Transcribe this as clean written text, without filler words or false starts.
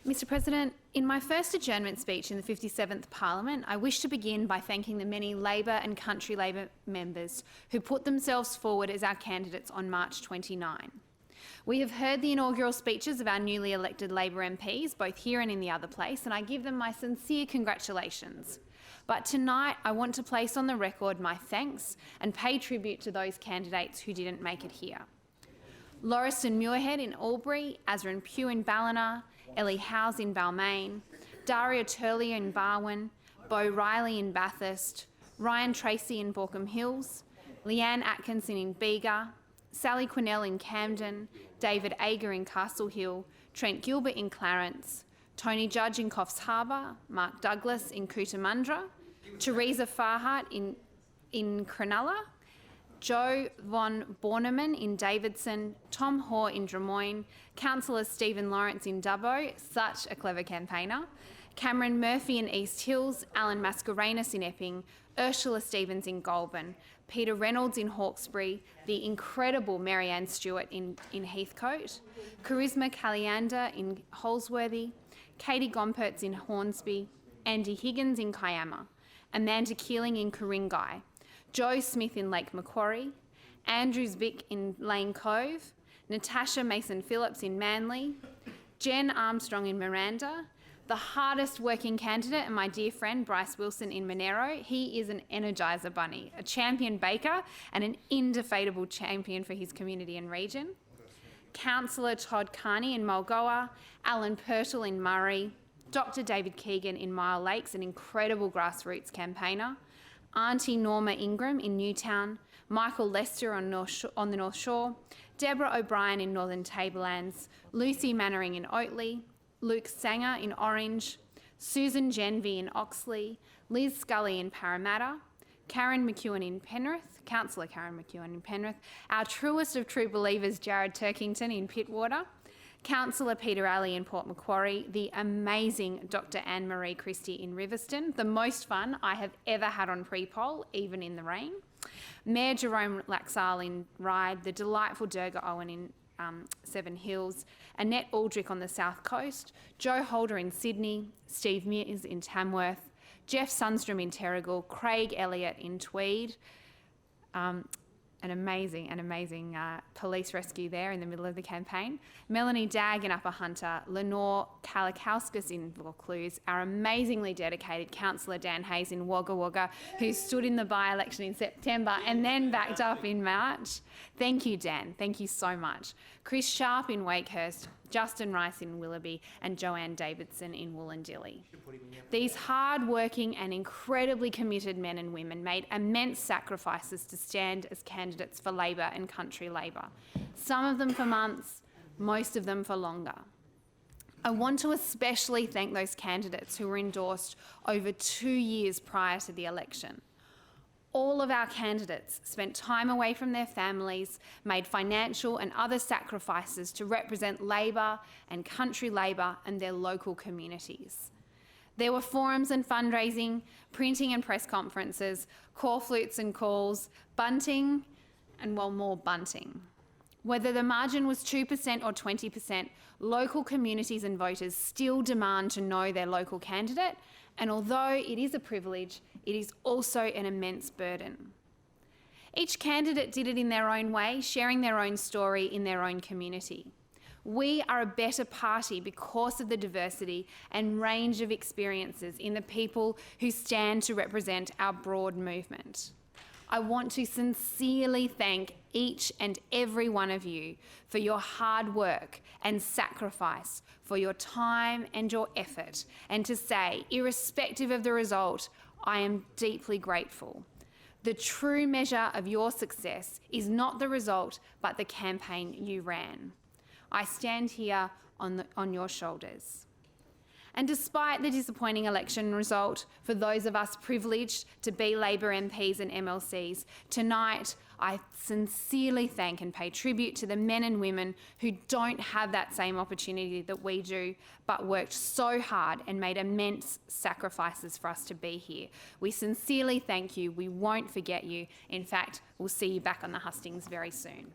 Mr President, in my first adjournment speech in the 57th Parliament, I wish to begin by thanking the many Labor and Country Labor members who put themselves forward as our candidates on March 29. We have heard the inaugural speeches of our newly elected Labor MPs, both here and in the other place, and I give them my sincere congratulations. But tonight, I want to place on the record my thanks and pay tribute to those candidates who didn't make it here. Lauriston Muirhead in Albury, Azrin Pugh in Ballina, Ellie Howes in Balmain, Daria Turley in Barwon, Bo Riley in Bathurst, Ryan Tracy in Borkham Hills, Leanne Atkinson in Bega, Sally Quinnell in Camden, David Ager in Castle Hill, Trent Gilbert in Clarence, Tony Judge in Coffs Harbour, Mark Douglas in Cootamundra, Teresa Farhart in Cronulla, Joe von Bornemann in Davidson, Tom Hoare in Drummoyne, Councillor Stephen Lawrence in Dubbo, such a clever campaigner, Cameron Murphy in East Hills, Alan Mascarenhas in Epping, Ursula Stevens in Goulburn, Peter Reynolds in Hawkesbury, the incredible Marianne Stewart in Heathcote, Charisma Caliander in Holsworthy, Katie Gompertz in Hornsby, Andy Higgins in Kiama, Amanda Keeling in Ku-ring-gai, Joe Smith in Lake Macquarie, Andrew Zbick in Lane Cove, Natasha Mason-Phillips in Manly, Jen Armstrong in Miranda, the hardest working candidate and my dear friend Bryce Wilson in Monero. He is an Energizer bunny, a champion baker and an indefatigable champion for his community and region. Councillor Todd Carney in Mulgoa, Alan Purtle in Murray, Dr David Keegan in Mile Lakes, an incredible grassroots campaigner, Auntie Norma Ingram in Newtown, Michael Lester on the North Shore, Deborah O'Brien in Northern Tablelands, Lucy Mannering in Oatley, Luke Sanger in Orange, Susan Genvy in Oxley, Liz Scully in Parramatta, Karen McEwen in Penrith, Councillor Karen McEwen in Penrith, our truest of true believers, Jared Turkington in Pittwater, Councillor Peter Alley in Port Macquarie, the amazing Dr Anne-Marie Christie in Riverstone, the most fun I have ever had on pre-poll, even in the rain, Mayor Jerome Laxale in Ryde, the delightful Durga Owen in Seven Hills, Annette Aldrich on the South Coast, Joe Holder in Sydney, Steve Mears in Tamworth, Jeff Sundstrom in Terrigal, Craig Elliott in Tweed, an amazing police rescue there in the middle of the campaign. Melanie Dagg in Upper Hunter, Lenore Kalakauskas in Vaucluse, our amazingly dedicated Councillor Dan Hayes in Wagga Wagga, who stood in the by-election in September and then backed up in March. Thank you, Dan. Thank you so much. Chris Sharp in Wakehurst, Justin Rice in Willoughby, and Joanne Davidson in Wollondilly. These hard-working and incredibly committed men and women made immense sacrifices to stand as candidates for Labor and Country Labor, some of them for months, most of them for longer. I want to especially thank those candidates who were endorsed over 2 years prior to the election. All of our candidates spent time away from their families, made financial and other sacrifices to represent Labor and Country Labor and their local communities. There were forums and fundraising, printing and press conferences, call flutes and calls, bunting, and more bunting. Whether the margin was 2% or 20%, local communities and voters still demand to know their local candidate, and although it is a privilege, it is also an immense burden. Each candidate did it in their own way, sharing their own story in their own community. We are a better party because of the diversity and range of experiences in the people who stand to represent our broad movement. I want to sincerely thank each and every one of you for your hard work and sacrifice, for your time and your effort, and to say, irrespective of the result, I am deeply grateful. The true measure of your success is not the result, but the campaign you ran. I stand here on your shoulders. And despite the disappointing election result for those of us privileged to be Labor MPs and MLCs, tonight I sincerely thank and pay tribute to the men and women who don't have that same opportunity that we do, but worked so hard and made immense sacrifices for us to be here. We sincerely thank you. We won't forget you. In fact, we'll see you back on the hustings very soon.